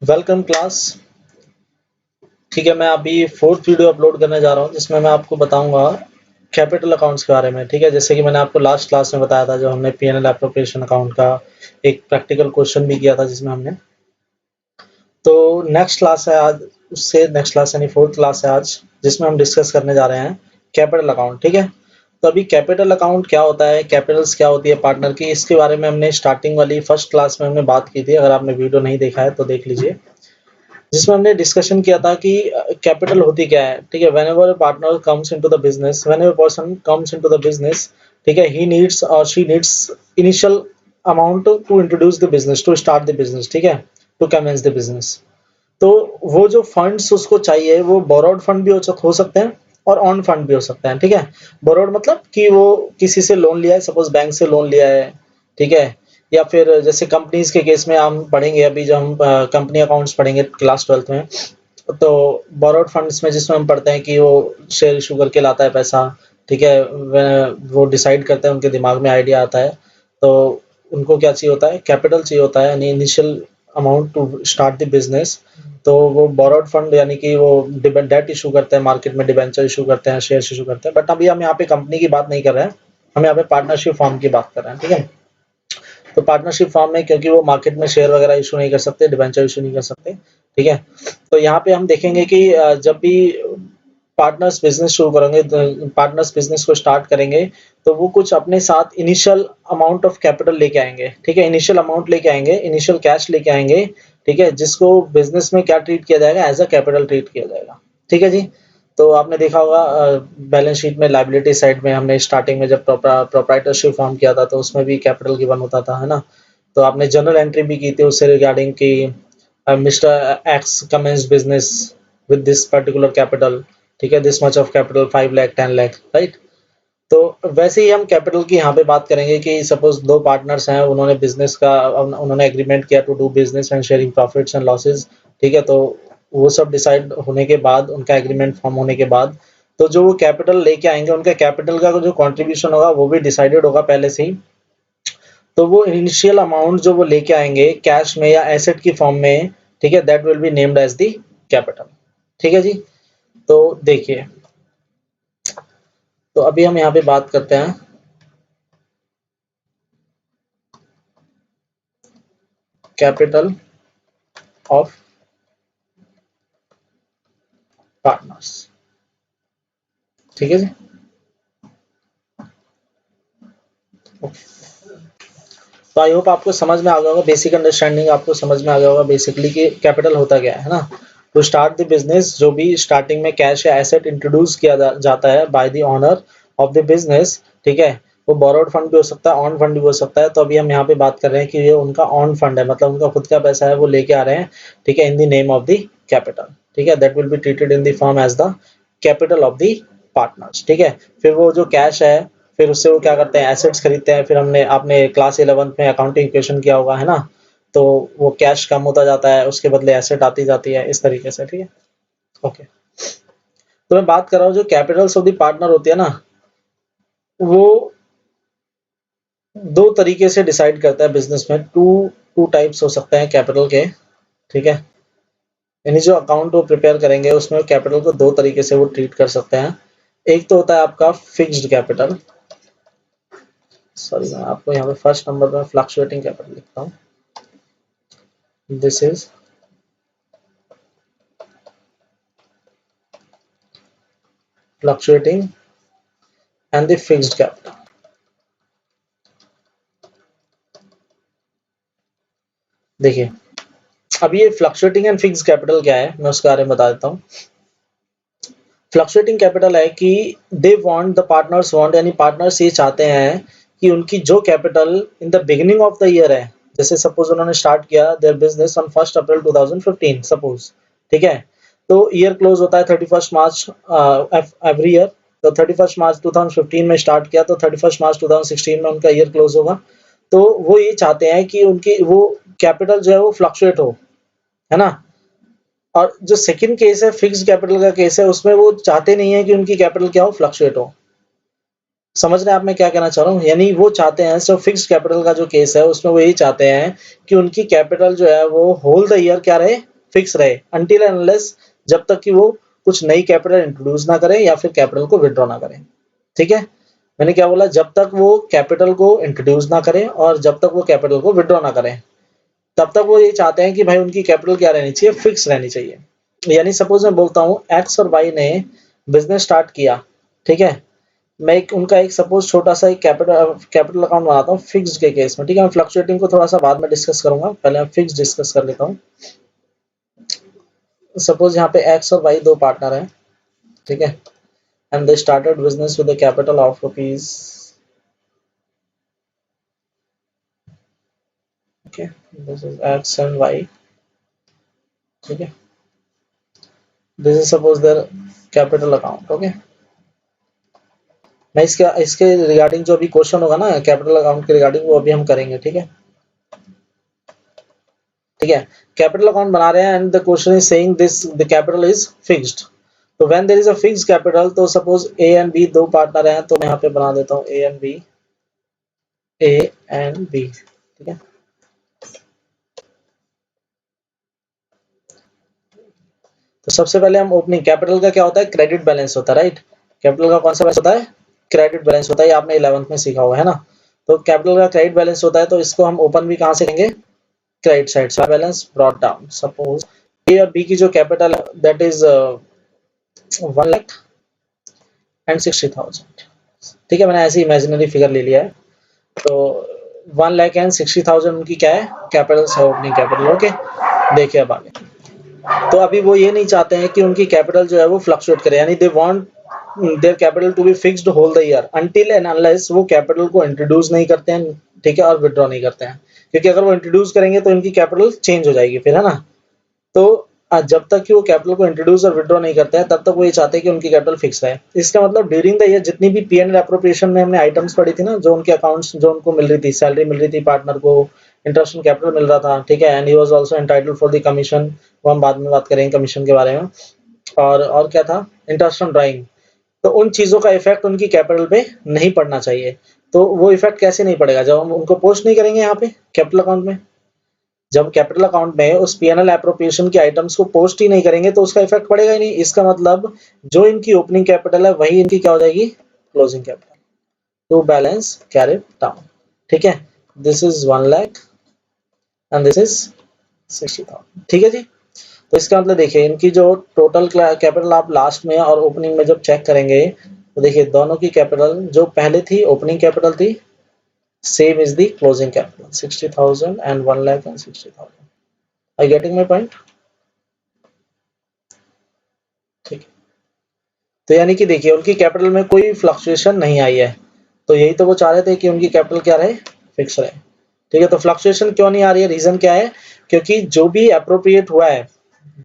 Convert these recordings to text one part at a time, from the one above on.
Welcome class. ठीक है, मैं अभी फोर्थ वीडियो अपलोड करने जा रहा हूँ जिसमें मैं आपको बताऊंगा कैपिटल अकाउंट्स के बारे में। ठीक है, जैसे कि मैंने आपको लास्ट क्लास में बताया था, जो हमने पीएनएल एप्रोप्रिएशन अकाउंट का एक प्रैक्टिकल क्वेश्चन भी किया था जिसमें हमने, तो नेक्स्ट क्लास है आज, उससे नेक्स्ट क्लास यानी फोर्थ क्लास है आज, जिसमें हम डिस्कस करने जा रहे हैं कैपिटल अकाउंट। ठीक है, तो अभी कैपिटल अकाउंट क्या होता है, कैपिटल्स क्या होती है पार्टनर की, इसके बारे में हमने स्टार्टिंग वाली फर्स्ट क्लास में हमने बात की थी। अगर आपने वीडियो नहीं देखा है तो देख लीजिए, जिसमें हमने डिस्कशन किया था कि कैपिटल होती क्या है। ठीक है, whenever a partner comes into the business, whenever person comes into the business, ठीक है, he needs or she needs initial amount to introduce the business, to start the business. ठीक है, टू कमेंस द बिजनेस। तो वो जो funds उसको चाहिए वो बोरोड फंड भी हो सकते हैं और ऑन फंड भी हो सकते हैं। ठीक है, बोरोड मतलब कि वो किसी से लोन लिया है, सपोज बैंक से लोन लिया है। ठीक है, या फिर जैसे कंपनीज के केस में हम पढ़ेंगे, अभी जो हम कंपनी अकाउंट्स पढ़ेंगे क्लास 12th में, तो बोरोड फंड्स में जिसमें हम पढ़ते हैं कि वो शेयर इशू करके लाता है पैसा। ठीक है, वो डिसाइड करते हैं, उनके दिमाग में आइडिया आता है, तो उनको क्या चाहिए होता है, कैपिटल चाहिए होता है, यानी initial amount to start the business. तो वो बोरोड फंड यानी कि वो डेट इशू करते हैं, मार्केट में डिबेंचर इशू करते हैं, शेयर इशू करते हैं। बट अभी हम यहाँ पे कंपनी की बात नहीं कर रहे हैं, हम यहाँ पे पार्टनरशिप फॉर्म की बात कर रहे हैं। ठीक है, तो पार्टनरशिप फॉर्म में क्योंकि वो मार्केट में शेयर वगैरह इशू नहीं कर सकते, डिबेंचर इशू नहीं कर सकते। ठीक है, तो यहाँ पे हम देखेंगे कि जब भी पार्टनर्स बिजनेस शुरू करेंगे, पार्टनर्स बिजनेस को स्टार्ट करेंगे, तो वो कुछ अपने साथ इनिशियल अमाउंट ऑफ कैपिटल लेके आएंगे। ठीक है, इनिशियल अमाउंट लेके आएंगे, इनिशियल कैश लेके आएंगे। ठीक है, जिसको बिजनेस में क्या ट्रीट किया जाएगा, एज अ कैपिटल ट्रीट किया जाएगा। ठीक है जी, तो आपने देखा होगा बैलेंस शीट में लायबिलिटी साइड में हमने स्टार्टिंग में जब प्रोप्राइटरशिप फॉर्म किया था तो उसमें भी कैपिटल गिवन होता था, है ना। तो आपने जर्नल एंट्री भी की थी उससे रिगार्डिंग कि mister x commenced business with this particular capital. ठीक है, this much of capital 5 lakh 10 lakh, right. तो वैसे ही हम कैपिटल की यहाँ पे बात करेंगे कि सपोज दो पार्टनर्स हैं, उन्होंने बिजनेस का उन्होंने एग्रीमेंट किया to do business and sharing profits and losses. ठीक है, तो वो सब डिसाइड होने के बाद, उनका एग्रीमेंट फॉर्म होने के बाद, तो जो वो कैपिटल लेके आएंगे, उनका कैपिटल का जो कंट्रीब्यूशन होगा वो भी डिसाइडेड होगा पहले से ही। तो वो इनिशियल अमाउंट जो वो लेके आएंगे कैश में या एसेट की फॉर्म में, ठीक है, that will be named as the capital. ठीक है जी, तो देखिए, तो अभी हम यहाँ पे बात करते हैं कैपिटल ऑफ पार्टनर्स। ठीक है जी, तो आई होप आपको समझ में आ गया होगा, बेसिक अंडरस्टैंडिंग आपको समझ में आ गया होगा बेसिकली कि कैपिटल होता क्या है ना। टू स्टार्ट द बिजनेस, जो भी स्टार्टिंग में कैश या एसेट इंट्रोड्यूस किया जाता है by the owner of the business. ठीक है, वो बोरोड फंड भी हो सकता है, ऑन फंड भी हो सकता है। तो अभी हम यहाँ पे बात कर रहे हैं कि ये उनका ऑन फंड है, मतलब उनका खुद का पैसा है, वो लेके आ रहे हैं। ठीक है, in the name of the capital. ठीक है, that will be treated in the form as the capital of the partners. ठीक है, फिर वो जो कैश है, फिर उससे वो क्या करते हैं, एसेट्स खरीदते हैं। फिर हमने आपने क्लास 11th में अकाउंटिंग इक्वेशन किया होगा, है ना। तो वो कैश कम होता जाता है, उसके बदले एसेट आती जाती है, इस तरीके से। ठीक है, ओके। तो मैं बात कर रहा हूँ जो कैपिटल्स ऑफ द पार्टनर होती है ना, वो दो तरीके से डिसाइड करता है बिजनेस में। टू टाइप्स हो सकते हैं कैपिटल के। ठीक है, यानी जो अकाउंट वो प्रिपेयर करेंगे उसमें कैपिटल को दो तरीके से वो ट्रीट कर सकते हैं। एक तो होता है आपका फिक्स्ड कैपिटल, सॉरी मैं आपको यहाँ पे फर्स्ट नंबर में फ्लक्चुएटिंग कैपिटल लिखता हूँ। This is fluctuating and the fixed capital. देखिए, अब ये फ्लक्चुएटिंग एंड फिक्स्ड कैपिटल क्या है, मैं उसके बारे में बता देता हूँ। फ्लक्चुएटिंग कैपिटल है कि they want, the partners want, यानी पार्टनर्स ये चाहते हैं कि उनकी जो capital in the beginning of the year है, जैसे सपोज उन्होंने स्टार्ट किया their business on 1 April 2015 suppose. ठीक है, तो ईयर क्लोज होता है 31 मार्च एवरी ईयर। तो 31 मार्च 2015 में स्टार्ट किया, तो 31 मार्च 2016 में उनका ईयर क्लोज होगा। तो वो ये चाहते हैं कि उनकी वो कैपिटल जो है वो फ्लक्चुएट हो, है ना। और जो सेकंड केस है, फिक्स्ड कैपिटल का केस है, उसमें वो चाहते नहीं है कि उनकी कैपिटल क्या हो, फ्लक्चुएट हो। समझ रहे हैं आप मैं क्या कहना चाह रहा हूँ, यानी वो चाहते हैं, सो फिक्स्ड कैपिटल का जो केस है उसमें वो यही चाहते हैं कि उनकी कैपिटल जो है वो होल द ईयर क्या रहे, फिक्स रहे until and unless, जब तक कि वो कुछ नई कैपिटल इंट्रोड्यूस ना करें या फिर कैपिटल को विड्रॉ ना करें। ठीक है, मैंने क्या बोला, जब तक वो कैपिटल को इंट्रोड्यूस ना करें और जब तक वो कैपिटल को विड्रॉ ना करें, तब तक वो ये चाहते हैं कि भाई उनकी कैपिटल क्या रहनी चाहिए, फिक्स रहनी चाहिए। यानी सपोज मैं बोलता हूँ एक्स और वाई ने बिजनेस स्टार्ट किया, ठीक है, मैं उनका एक सपोज छोटा सा एक कैपिटल अकाउंट बनाता हूँ फिक्स्ड के केस में। ठीक है, मैं फ्लक्चुएटिंग को थोड़ा सा बाद में डिस्कस करूंगा, पहले मैं फिक्स डिस्कस कर लेता हूँ। सपोज यहाँ पे एक्स और वाई दो पार्टनर हैं, ठीक है, and they started business with a capital of rupees, okay, this is X and Y, ठीक है, this is suppose their capital account. Okay, मैं इसके रिगार्डिंग जो भी क्वेश्चन होगा ना कैपिटल अकाउंट के रिगार्डिंग, वो अभी हम करेंगे। ठीक है, ठीक है, कैपिटल अकाउंट बना रहे हैं and the question is saying this the capital is fixed. तो when there is a fixed capital, तो सपोज ए एंड बी दो पार्टनर हैं, तो मैं यहाँ पे बना देता हूँ A and B, A and B, ठीक है। तो सबसे पहले हम ओपनिंग कैपिटल का क्या होता है, क्रेडिट बैलेंस होता है, राइट। कैपिटल का कौन सा बैलेंस होता है, क्रेडिट बैलेंस होता है, ये आपने 11th में सीखा हुआ है ना। तो कैपिटल का क्रेडिट बैलेंस होता है, तो इसको हम ओपन भी कहाँ से करेंगे, क्रेडिट साइड से। बैलेंस ब्रॉट डाउन, सपोज ए और बी की जो कैपिटल है दैट इज 1,60,000, ठीक है, मैंने ऐसी इमेजिनरी फिगर ले लिया है। तो 1,60,000 उनकी क्या है, कैपिटल है, ओपनिंग कैपिटल। ओके, देखिए अब आगे। तो अभी वो ये नहीं चाहते हैं कि उनकी कैपिटल जो है वो फ्लक्चुएट करे, यानी they want their capital to be fixed whole the year until and unless वो कैपिटल को इंट्रोड्यूस नहीं करते हैं, ठीक है, और विड्रॉ नहीं करते हैं। क्योंकि अगर वो इंट्रोड्यूस करेंगे तो इनकी कैपिटल चेंज हो जाएगी फिर, है ना। तो जब तक कि वो कैपिटल को इंट्रोड्यूस और विड्रॉ नहीं करते हैं, तब तक वो ये चाहते हैं कि उनकी कैपिटल फिक्स रहे। इसका मतलब ड्यूरिंग द ईयर जितनी भी पीएनएल एप्रोप्रिएशन में हमने आइटम्स पढ़ी थी ना, जो उनके अकाउंट्स जो उनको मिल रही थी, सैलरी मिल रही थी पार्टनर को, इंटरेस्ट ऑन कैपिटल मिल रहा था, ठीक है, and he was also entitled for the commission, वो हम बाद में बात करेंगे कमीशन के बारे में। और क्या था, इंटरेस्ट ऑन ड्राइंग। तो उन चीजों का इफेक्ट उनकी कैपिटल पे नहीं पड़ना चाहिए। तो वो इफेक्ट कैसे नहीं पड़ेगा, जब हम उनको पोस्ट नहीं करेंगे यहाँ पे कैपिटल अकाउंट में। जब कैपिटल अकाउंट में उस पीएनएल एप्रोप्रिएशन के आइटम्स को पोस्ट ही नहीं करेंगे तो उसका इफेक्ट पड़ेगा ही नहीं। इसका मतलब जो इनकी ओपनिंग कैपिटल है वही इनकी क्या हो जाएगी, closing capital, to balance carry down. ठीक है, this is 1 lakh and this is 60,000। ठीक है जी। तो इसका मतलब देखिए इनकी जो टोटल कैपिटल आप लास्ट में और ओपनिंग में जब चेक करेंगे तो देखिए दोनों की कैपिटल जो पहले थी ओपनिंग कैपिटल थी, same is the closing capital, 60,000 and 1 lakh and 60,000। Are you getting my point? ठीक है, तो यानी कि देखिए उनकी कैपिटल में कोई फ्लक्चुएशन नहीं आई है। तो यही तो वो चाह रहे थे कि उनकी कैपिटल क्या रहे, फिक्स रहे। ठीक है, तो फ्लक्चुएशन क्यों नहीं आ रही है, रीजन क्या है, क्योंकि जो भी अप्रोप्रिएट हुआ है,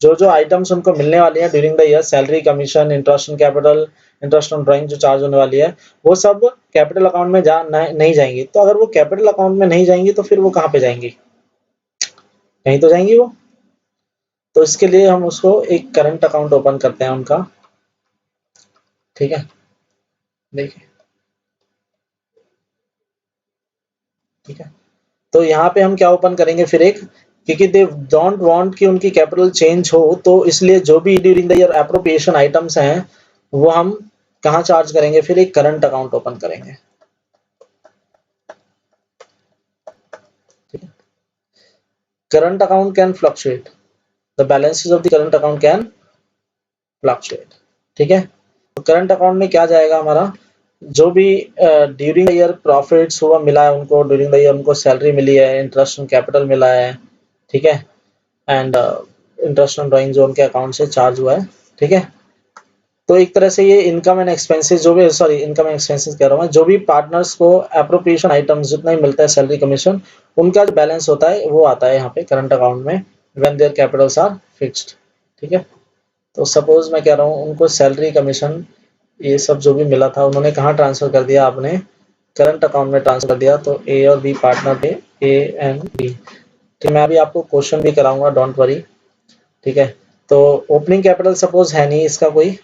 जो जो आइटम्स उनको मिलने वाली है during the year, salary, commission, interest on capital, interest on drawing जो चार्ज होने वाली है, वो सब कैपिटल अकाउंट में नहीं जाएंगी। तो अगर वो कैपिटल अकाउंट में नहीं जाएंगी तो फिर वो कहाँ पे जाएंगी, कहीं तो जाएंगी वो। तो इसके लिए हम उसको एक करंट अकाउंट ओपन करते हैं उनका। ठीक है, देखिए, ठीक है, तो यहाँ पे हम क्या ओपन करेंगे फिर एक, क्योंकि दे डोंट वांट कि उनकी कैपिटल चेंज हो, तो इसलिए जो भी during the year appropriation items हैं वो हम कहाँ चार्ज करेंगे, फिर एक करंट अकाउंट ओपन करेंगे। Current account can fluctuate, the balances of the current account can fluctuate. ठीक है, तो करंट अकाउंट में क्या जाएगा हमारा, जो भी ड्यूरिंग द ईयर प्रॉफिट्स हुआ मिला है उनको, ड्यूरिंग द ईयर उनको सैलरी मिली है, इंटरेस्ट ऑन कैपिटल मिला है, ठीक है, एंड इंटरेस्ट ऑन ड्राइंग जो उनके अकाउंट से चार्ज हुआ है। ठीक है, तो एक तरह से ये इनकम एंड एक्सपेंसेस जो भी, सॉरी इनकम एंड एक्सपेंसेस कह रहा हूँ मैं, जो भी पार्टनर्स को एप्रोप्रिएशन आइटम्स जितना ही मिलता है, सैलरी, कमीशन, उनका जो बैलेंस होता है वो आता है यहाँ पे करंट अकाउंट में, when their capitals are fixed. ठीक है, तो सपोज मैं कह रहा हूँ उनको सैलरी, कमीशन, ये सब जो भी मिला था उन्होंने कहाँ ट्रांसफर कर दिया, आपने करंट अकाउंट में ट्रांसफर कर दिया। तो ए और बी पार्टनर थे, ए एंड बी। ठीक, मैं अभी आपको क्वेश्चन भी कराऊंगा, डोंट वरी। ठीक है, तो ओपनिंग कैपिटल सपोज है नहीं इसका कोई,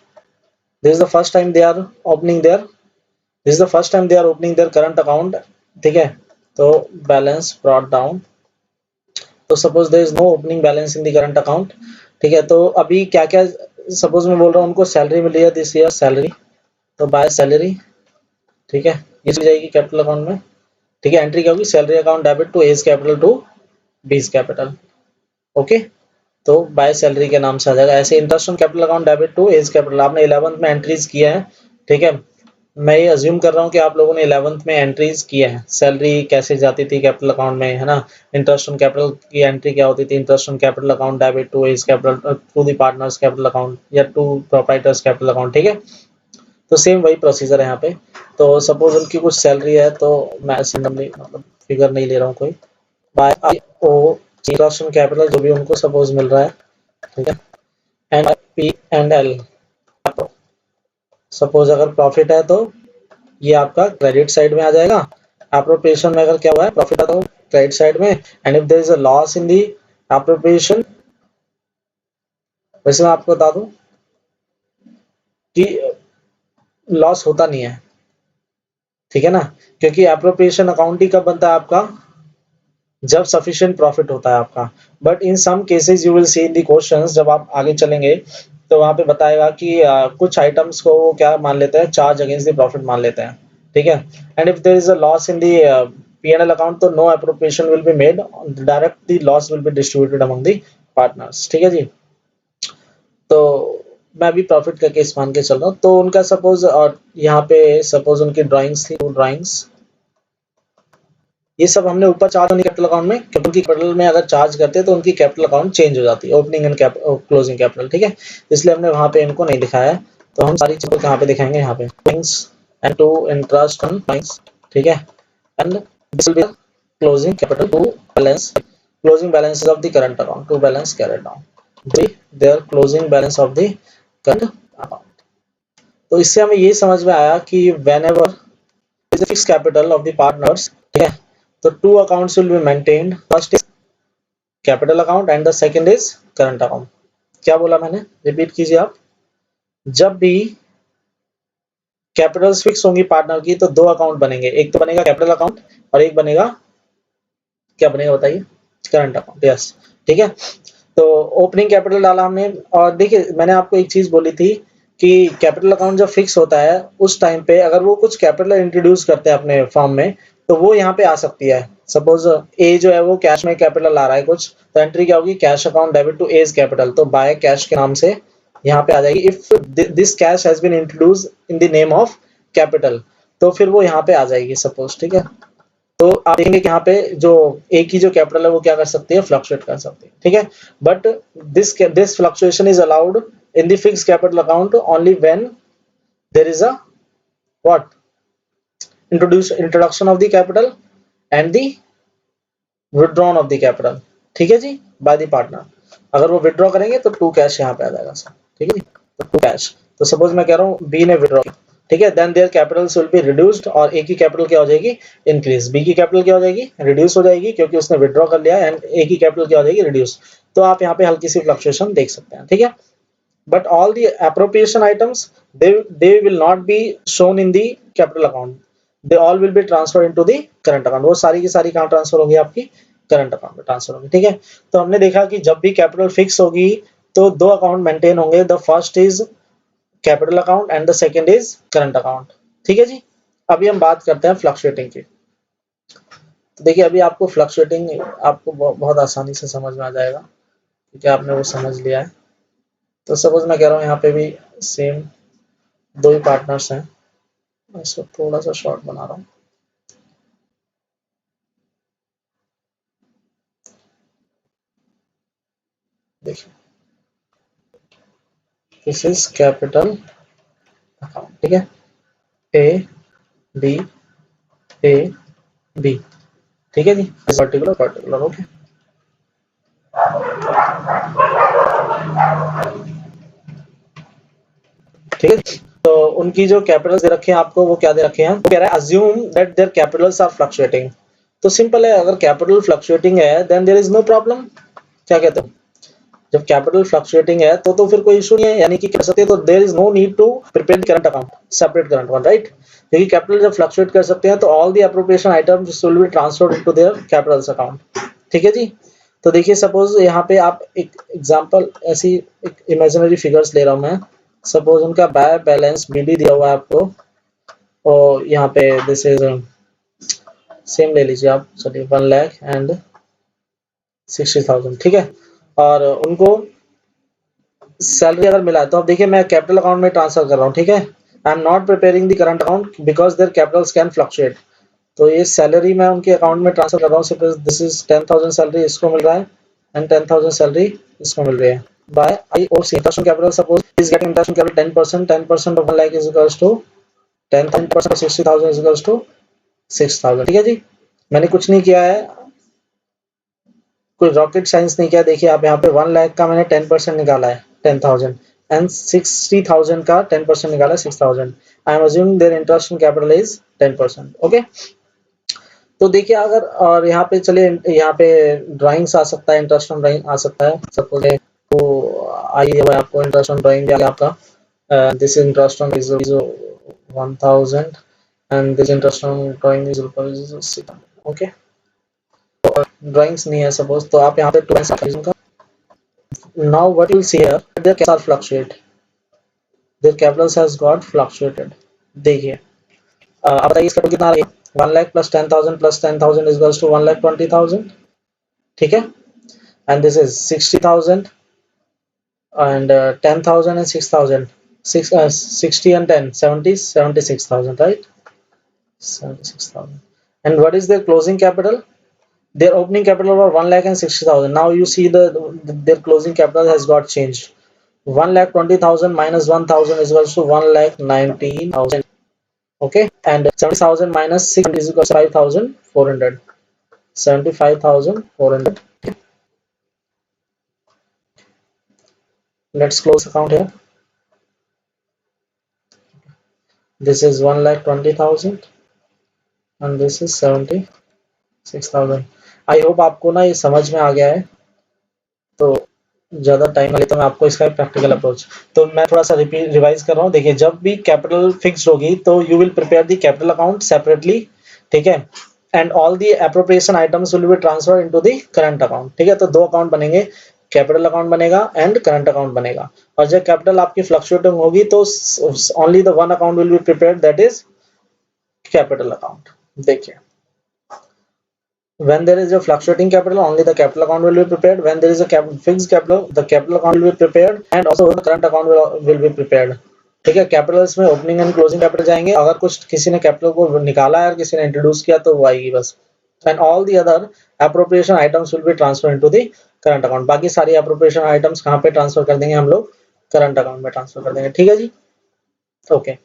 this is the first time they are opening their, this is the first time they are opening their current account. ठीक है, तो बैलेंस ब्रॉट डाउन, तो suppose there is no opening balance in the current account, ठीक है। तो अभी क्या क्या, सपोज मैं बोल रहा हूँ उनको सैलरी मिली है दिस ईयर सैलरी, तो बाय सैलरी, ठीक है, ये चली जाएगी कैपिटल अकाउंट में, ठीक है। एंट्री क्या होगी, salary account debit to as capital to B's capital, okay. तो बाय सैलरी के नाम से आ जाएगा। ऐसे interest on capital account debit to as capital, आपने 11th में एंट्रीज किया है, ठीक है। मैं ये अज्यूम कर रहा हूँ कि आप लोगों ने 11th में एंट्रीज किया है। सैलरी कैसे जाती थी कैपिटल अकाउंट में, है ना। इंटरेस्ट ऑन कैपिटल की एंट्री क्या होती थी, interest on capital account debit to as capital to the partners capital account या टू प्रोप्राइटर्स कैपिटल अकाउंट, ठीक है। तो सेम वही प्रोसीजर है यहाँ पे। तो सपोज उनकी कुछ सैलरी है, तो मैं सिंपली मतलब फिगर नहीं ले रहा हूँ कोई, by I O interest on capital जो भी उनको सपोज मिल रहा है, ठीक है। And P and L, suppose अगर प्रॉफिट है तो ये आपका क्रेडिट साइड में आ जाएगा। एप्रोप्रिएशन में अगर क्या हुआ है, प्रॉफिट है तो क्रेडिट साइड में। And if there is a loss in the appropriation, वैसे मैं आपको बता दूं कि लॉस होता नहीं है, ठीक है ना, क्योंकि एप्रोप्रिएशन अकाउंट ही कब बनता है आपका, जब सफिशिएंट प्रॉफिट होता है आपका। But in some cases you will see in the questions, जब आप आगे चलेंगे तो वहां पे बताएगा कि कुछ आइटम्स को वो क्या मान लेते हैं, चार्ज अगेंस्ट द प्रॉफिट मान लेते हैं, ठीक है। And if there is a loss in the P&L account, तो no appropriation will be made, direct the loss will be distributed among the partners, ठीक है जी। तो मैं अभी प्रॉफिट का केस मान के चल रहा हूँ। तो उनका सपोज, और यहाँ पे सपोज उनकी ड्राइंग्स थी, ड्राइंग्स ये सब हमने ऊपर चार्ज होनी कैपिटल अकाउंट में, क्योंकि उनकी कैपिटल में अगर चार्ज करते हैं तो उनकी कैपिटल अकाउंट चेंज हो जाती है, ओपनिंग एंड क्लोजिंग कैपिटल, ठीक है। इसलिए हमने वहां पे इनको नहीं दिखाया है। तो हम सारी चीजों कहाँ पे दिखाएंगे, यहाँ पे things and to interest on things, ठीक है। And this will be closing capital to balance closing balances of the current account to balance carried down their closing balance of the current account. तो इससे हमें ये समझ में आया कि whenever is the fixed capital of the partners, ठीक है, तो two accounts will be maintained. First is capital account and the second is current account. क्या बोला मैंने, रिपीट कीजिए आप। जब भी कैपिटल्स फिक्स होंगी पार्टनर की, तो दो अकाउंट बनेंगे, एक तो बनेगा कैपिटल अकाउंट और एक बनेगा, क्या बनेगा बताइए, करंट अकाउंट, यस, ठीक है। तो ओपनिंग कैपिटल डाला हमने, और देखिए मैंने आपको एक चीज बोली थी कि कैपिटल अकाउंट जब फिक्स होता है उस टाइम पे अगर वो कुछ कैपिटल इंट्रोड्यूस करते हैं अपने फॉर्म में, तो वो यहाँ पे आ सकती है। सपोज ए जो है वो कैश में कैपिटल ला रहा है कुछ, तो एंट्री क्या होगी, cash account debit to as capital, तो बाय कैश के नाम से यहाँ पे आ जाएगी। If this cash has been introduce in the name of capital, तो फिर वो यहाँ पे आ जाएगी सपोज, ठीक है। तो आप देखेंगे कि यहाँ पे जो ए की जो कैपिटल है वो क्या कर सकती है, फ्लक्चुएट कर सकती है, ठीक है। But this fluctuation is allowed in the fixed capital account only when there is a what, introduction of the capital and the withdrawn of the capital, ठीक है जी, बाय द पार्टनर। अगर वो विड्रॉ करेंगे तो टू कैश यहाँ पे आ जाएगा sir, ठीक है जी। तो टू कैश, तो सपोज मैं कह रहा हूँ बी ने विड्रॉ, ठीक है, then their capitals will be reduced, और ए की कैपिटल क्या हो जाएगी, इंक्रीज, बी की कैपिटल क्या हो जाएगी, रिड्यूस हो जाएगी, क्योंकि उसने विड्रॉ कर लिया, एंड ए की कैपिटल क्या हो जाएगी, रिड्यूस। तो आप यहाँ पे हल्की सी फ्लक्चुएशन देख सकते हैं, ठीक है। But all the appropriation items they will not be shown in the capital account, they all will be transferred into the current account। वो सारी की सारी कहाँ ट्रांसफर होगी, आपकी करंट अकाउंट में ट्रांसफर होगी, ठीक है। तो हमने देखा कि जब भी कैपिटल फिक्स होगी तो दो अकाउंट मेंटेन होंगे, the first is capital account and the second is current account, ठीक है जी। अभी हम बात करते हैं फ्लक्चुएटिंग की। तो देखिए अभी आपको फ्लक्चुएटिंग आपको बहुत आसानी से समझ में आ जाएगा, क्योंकि आपने वो समझ लिया है। तो सपोज मैं कह रहा हूँ यहाँ पे भी सेम दो ही पार्टनर्स हैं, मैं इसको थोड़ा सा शॉर्ट बना रहा हूँ। देखिए दिस इज कैपिटल अकाउंट, ठीक है, ए बी ए बी, ठीक है जी, पर्टिकुलर पर्टिकुलर, ओके। ठीक है, तो उनकी जो कैपिटल्स दे रखे हैं आपको, वो क्या दे रखे हैं, वो कह रहा है assume that their capitals are fluctuating. तो सिंपल है, अगर कैपिटल फ्लक्चुएटिंग है then there is no problem. क्या कहते हो, जब कैपिटल फ्लक्चुएटिंग है तो फिर कोई इशू नहीं है, यानी कि कह सकते हैं तो there is no need to prepare current account, separate current account, right. क्योंकि कैपिटल जब फ्लक्चुएट कर सकते हैं तो all the appropriation items will be transferred into their capitals account, ठीक है जी। तो देखिए सपोज यहाँ पे आप एक एग्जांपल ऐसी एक इमेजिनरी फिगर्स ले रहा हूँ मैं। सपोज उनका बाय बैलेंस बीडी दिया हुआ है आपको और यहाँ पे दिस इज सेम ले लीजिए आप, चलिए 1,60,000 ठीक है। और उनको सैलरी अगर मिला है तो अब देखिए मैं कैपिटल अकाउंट में ट्रांसफर कर रहा हूँ, ठीक है। I am not preparing the current account because there Capitals can fluctuate. तो ये सैलरी मैं उनके अकाउंट में ट्रांसफर कर रहा हूँ। सपोज दिस इज 10,000 सैलरी इसको मिल रहा है एंड 10,000 सैलरी इसको मिल रही है by IOC interest on capital. Suppose is getting interest on capital 10% of 1 lakh is equals to 10% of 60,000 is equals to 6,000, ठीक है जी। मैंने कुछ नहीं किया है, कोई रॉकेट साइंस नहीं किया। देखिए आप यहाँ पे 1 लाख का मैंने 10% निकाला है 10,000 एंड 60,000 का 10% निकाला 6,000। I am assuming there interest on capital is 10%, okay. तो देखिए अगर और यहाँ पे चलिए यहाँ पे ड्राइंग्स आ सकता है, इंटरेस्ट ऑन ड्राइंग आ सकता है। सपोज वो आइए आपको इंटरेस्ट ऑन ड्राइंग आपका this interest on is 1,000 and this interest on drawing is okay. Drawings नहीं है सपोज, तो आप यहाँ पे 2 का now what you'll see here their capitals are fluctuate, their capitals has got fluctuated। देखिए आप बताइए इसका कितना आ रहा है 1 lakh plus 10,000 is equals to 1,20,000, ठीक है। And this is 60,000 and 10,000 and 6,000 60 and 10 76,000, right? 76,000। and what is their closing capital? Their opening capital was 1,60,000। now you see their closing capital has got changed। 1,20,000 minus 1,000 is equals to 1,19,000, okay। and 70,000 minus 6 is equals to 5,400, 75,400। let's close account here। this is 1,20,000 and this is 76,000। I hope आपको ना ये समझ में आ गया है। तो ज़्यादा time लेता मैं आपको इसका प्रैक्टिकल अप्रोच। तो मैं थोड़ा सा रिवाइज कर रहा हूँ। देखिए जब भी कैपिटल फिक्स होगी तो you will prepare the capital account separately, ठीक है। And all the appropriation items will be transfer into the current account, ठीक है। तो 2 अकाउंट बनेंगे, कैपिटल अकाउंट बनेगा एंड करंट अकाउंट बनेगा। और जब कैपिटल आपकी फ्लक्चुएटिंग होगी तो only the one account will be prepared, that is capital account. देखिए when there is a fluctuating capital only the capital account will be prepared, when there is a fixed capital the capital account will be prepared and also the current account will be prepared, ठीक है। Capitals में opening and closing capital जाएंगे। अगर कुछ किसी ने capital को निकाला है और किसी ने इंट्रोड्यूस किया तो वो आएगी बस। And all the other appropriation items will be transfer into the current account. बाकी सारी एप्रोप्रिएशन आइटम्स कहाँ पे ट्रांसफर कर देंगे हम लोग, करंट अकाउंट में ट्रांसफर कर देंगे, ठीक है जी, ओके।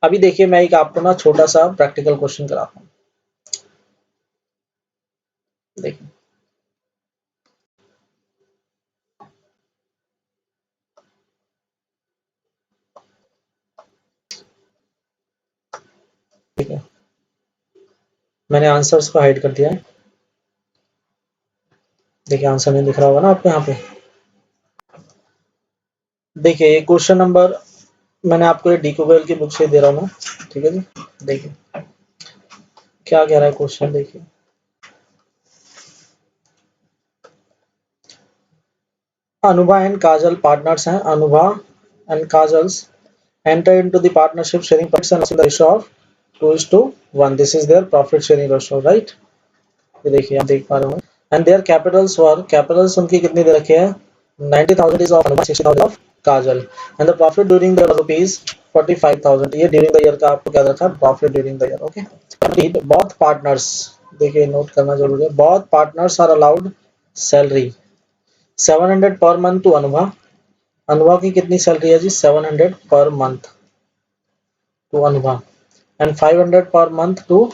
अभी देखिए मैं एक आपको ना छोटा सा प्रैक्टिकल क्वेश्चन कराता हूँ। देखिए ठीक है, मैंने आंसर्स को हाइड कर दिया है। देखिए आंसर नहीं दिख रहा होगा ना आपको यहाँ पे। देखिए ये क्वेश्चन नंबर मैंने आपको ये डीकोगल की बुक से दे रहा हूँ मैं, ठीक है जी। देखिए क्या कह रहा है क्वेश्चन, देखिए अनुभा एंड काजल पार्टनर्स हैं। Anubha and kajals enter into the partnership sharing profits and the ratio of 2:1। this is their profit sharing ratio, right? ये देखिए आप देख पा रहे हो। and their capitals were, capitals उनकी कितनी दे रखे हैं 90,000 is of Anubha, 60,000 of Kajal and the profit during the rupees 45,000। ये during the year का आपको क्या रखा है, profit during the year, okay। both partners, देखिए नोट करना जरूरी है, both partners are allowed salary 700 per month to Anubha. Anubha की कितनी सैलरी है जी 700 per month to Anubha and 500 per month to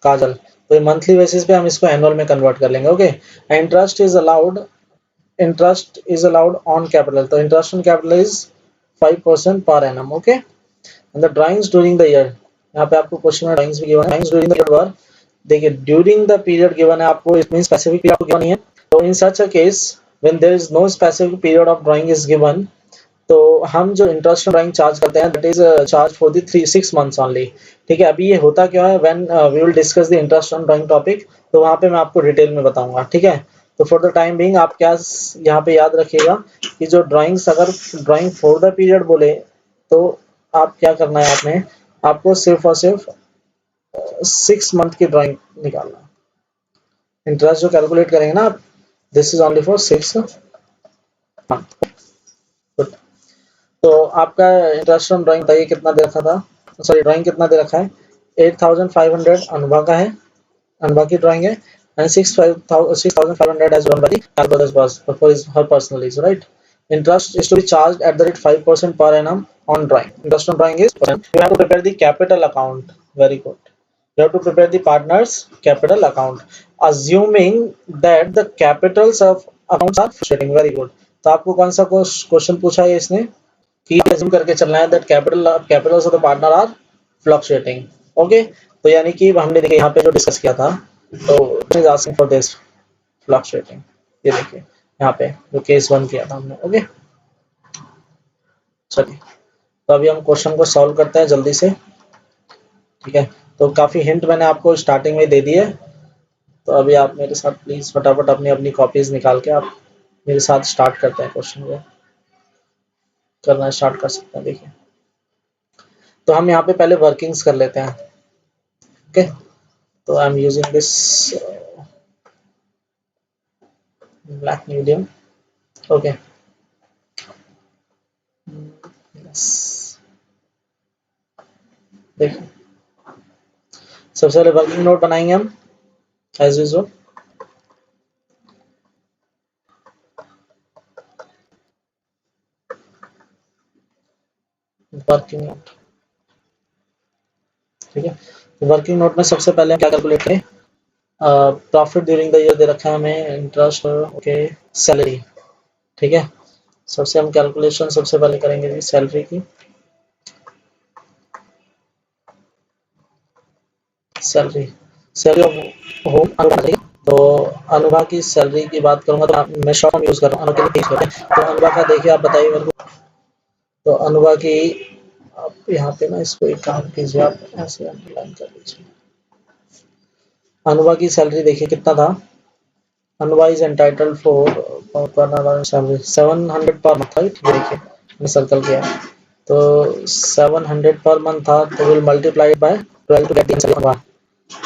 काजल। तो मंथली बेसिस पे हम इसको एनुअल में कन्वर्ट कर लेंगे, okay. Interest is allowed on capital, तो interest on capital is 5% per annum, okay. And the drawings during the year, यहाँ पे आपको क्वेश्चन में ड्राइंग्स भी गिवन है। ड्राइंग्स ड्यूरिंग द ईयर वर, देखिए ड्यूरिंग द पीरियड गिवन है आपको, इट मींस स्पेसिफिक पीरियड आपको गिवन नहीं है। तो in such a case when there is no specific period of drawing is given, तो हम जो इंटरेस्ट ड्राइंग चार्ज करते हैं that is charge for the 6 months only, ठीक है। अभी ये होता क्या है when we will discuss the interest on drawing topic, तो वहां पे मैं आपको डिटेल में बताऊंगा, ठीक है। तो फॉर द टाइम बीइंग आप क्या यहाँ पे याद रखिएगा कि जो ड्राइंग्स, अगर ड्राइंग फॉर द पीरियड बोले तो आप क्या करना है, आपको सिर्फ और सिर्फ 6 मंथ की ड्राइंग निकालना। इंटरेस्ट जो कैलकुलेट करेंगे ना आप, this is only for 6 month. तो आपका इंटरेस्ट ऑन ड्राइंग बताइए कितना दे रखा था, सॉरी ड्राइंग कितना दे रखा है, 8500 अनुभा का है, अनुभा की ड्राइंग है, and 6500 as drawn by the calculator's boss for her personal use, right? Interest is to be charged at the rate 5% per annum on drawing. Interest on drawing is percent. You have to prepare the capital account. Very good. You have to prepare the partner's capital account, assuming that the capitals of accounts are fluctuating. Very good. तो आपको कौन सा question पूछा है इसने कि assume करके चलना है that capitals of the partner are fluctuating. Okay? तो यानी कि हमने देखिए यहाँ पे जो डिस्कस किया था, तो is asking for this fluctuating, ये देखिए यहाँ पे जो केस 1 किया था हमने। ओके चलिए, तो अभी हम क्वेश्चन को सॉल्व करते हैं जल्दी से, ठीक है। तो काफी हिंट मैंने आपको स्टार्टिंग में दे दी है, तो अभी आप मेरे साथ प्लीज फटाफट अपनी अपनी कॉपीज निकाल के आप मेरे साथ स्टार्ट करते हैं, क्वेश्चन को करना स्टार्ट कर सकते हैं। देखिए, तो हम यहाँ पे पहले वर्किंग्स कर लेते हैं। ओके, तो I am using this black medium. Okay, देखिए सबसे पहले वर्किंग नोट बनाएंगे हम एज यूजुअल। वर्किंग नोट, ठीक है। तो वर्किंग नोट में सबसे पहले हम क्या कैलकुलेट करें, प्रॉफिट ड्यूरिंग द ईयर दे रखा है हमें, इंटरेस्ट, ओके, सैलरी, ठीक है। सबसे हम कैलकुलेशन सबसे पहले करेंगे जी सैलरी की। सैलरी होम अनुभा, तो अनुभा की सैलरी की बात करूंगा तो मैं शॉर्ट फॉर्म यूज कर रहा हूँ, तो अनुभा का देखिए आप बताइए मेरे को। तो अनुभा की आप यहाँ पे ना इसको एक काम कीजिए, आप ऐसे अंडरलाइन कर लीजिए। अनुभा की सैलरी देखिए कितना था, Anubha is entitled for salary 700 per month, right. देखिए मैंने सर्कल किया, तो 700 पर मंथ था, तो will multiply by 12 to get the salary.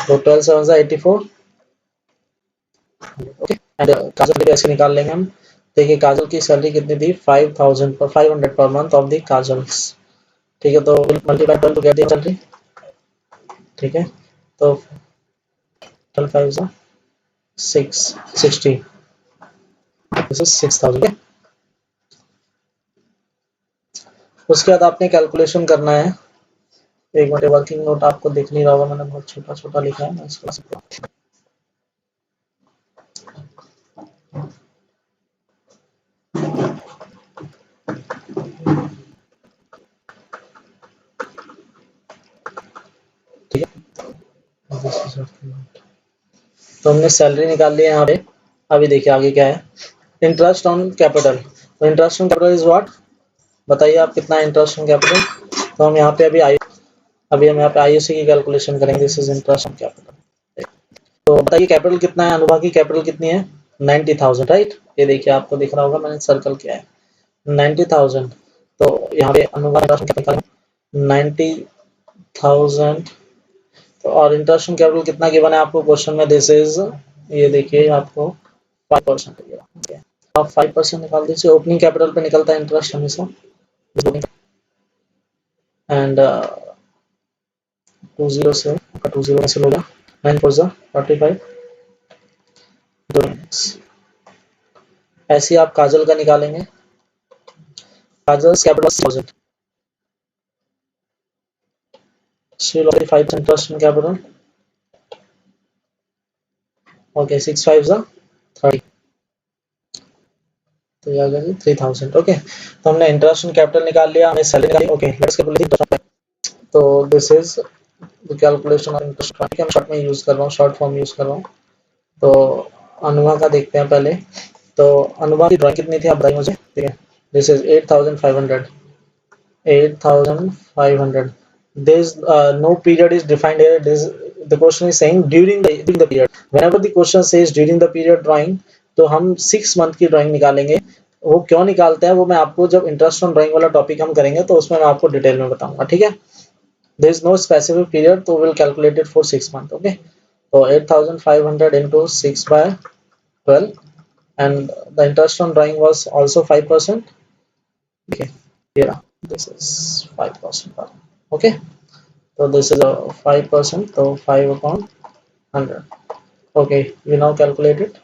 तो 12 7 से 84, ओके। एंड काजल की ऐसे निकाल लेंगे हम। देखिए काजल की सैलरी कितनी थी, 500 per month of the kajals, ठीक है। तो multiply 12 to get the salary, ठीक है। तो 12 5 से 660, दिस इज 6000। उसके बाद आपने कैलकुलेशन करना है, एक मिनट, वर्किंग नोट आपको दिख नहीं रहा होगा, मैंने बहुत छोटा छोटा लिखा है, मैं इसको ठीक है। तो हमने सैलरी निकाल ली है यहाँ पे। अभी देखिए आगे क्या है, इंटरेस्ट ऑन कैपिटल। तो interest on capital is what, बताइए आप कितना इंटरेस्ट ऑन कैपिटल। तो हम यहाँ पे अभी हम यहाँ पे आईयूसी की कैलकुलेशन करेंगे, this is interest on capital. तो बताइए कैपिटल कितना है, अनुभा की कैपिटल कितनी है, 90,000, राइट। ये देखिए आपको दिख रहा होगा, मैंने सर्कल किया है 90,000। तो यहाँ पे अनुभा 90,000, तो और इंटरेस्ट ऑन कैपिटल कितना गिवन है आपको क्वेश्चन में, दिस इज, ये देखिए आपको 5% है। आप 5% निकाल दीजिए, ओपनिंग कैपिटल पे निकलता है इंटरेस्ट हमेशा, एंड 20 से 20 से होगा 9 4 45। ऐसे आप काजल का निकालेंगे, काजल capital 1000, she'll already 5% interest in capital, okay, 6 5 30, तो ये आ गया 3000। ओके, तो हमने इंटरेस्ट इन कैपिटल निकाल लिया, हमें सैलरी निकाली। Okay, let's calculate. तो this is the calculation of interest, हम शॉर्ट में यूज कर रहा हूँ, शॉर्ट फॉर्म यूज कर रहा हूँ। तो अनुभा का देखते हैं पहले। तो अनुभा की ड्राइंग कितनी थी आप बताइए मुझे, ठीक है। This is 8500, 8500। There's no period is defined here. The question is saying during the period. Whenever the question says during the period drawing, तो हम 6 मंथ की ड्राइंग निकालेंगे। वो क्यों निकालते हैं वो मैं आपको जब इंटरेस्ट ऑन ड्राइंग वाला टॉपिक हम करेंगे तो उसमें मैं आपको डिटेल में बताऊंगा, ठीक है। There is no specific period, तो will calculate it for 6 month, okay. तो 8500 into 6/12 and the interest on drawing was also 5%. Okay, here this is 5%, okay. So this is a 5%, so 5 upon 100. Okay, we now calculate it.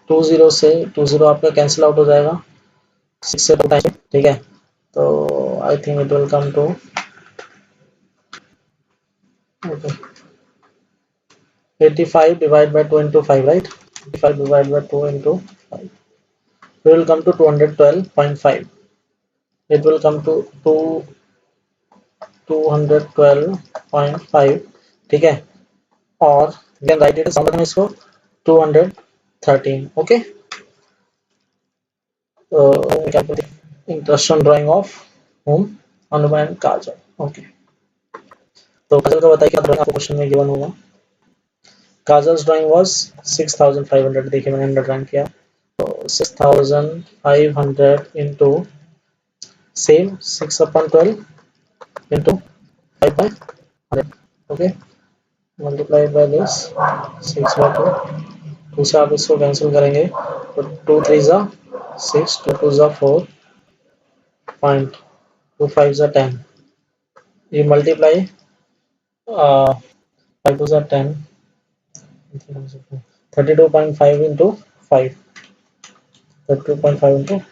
20 से 20 आपका cancel out हो जाएगा 6 से 2 time, ठीक है। तो I think it will come to, okay, 85 divided by 2 into 5, right? 85 divided by 2 into 5, it will come to 212.5. It will come to 212.5, ठीक है। और then write it हम इसको 213, okay. Interest on drying of home अनुमान काजल, okay. तो काजल का बताइए क्या ड्राइंग आपको क्वेश्चन में गिवन होगा। काजल्स ड्राइंग वाज 6500, देखिए मैंने अंडरलाइन किया। तो 6500 into same 6/12 into 5/100, okay, multiply by this 6/2। Two से आप इसको कैंसिल करेंगे तो 2 3 जा 6, 2 2 जा 4, पॉइंट 2 5 जा 10, ये मल्टीप्लाई 5 2 जा 10, 32.5 into 5, 32.5 into 5.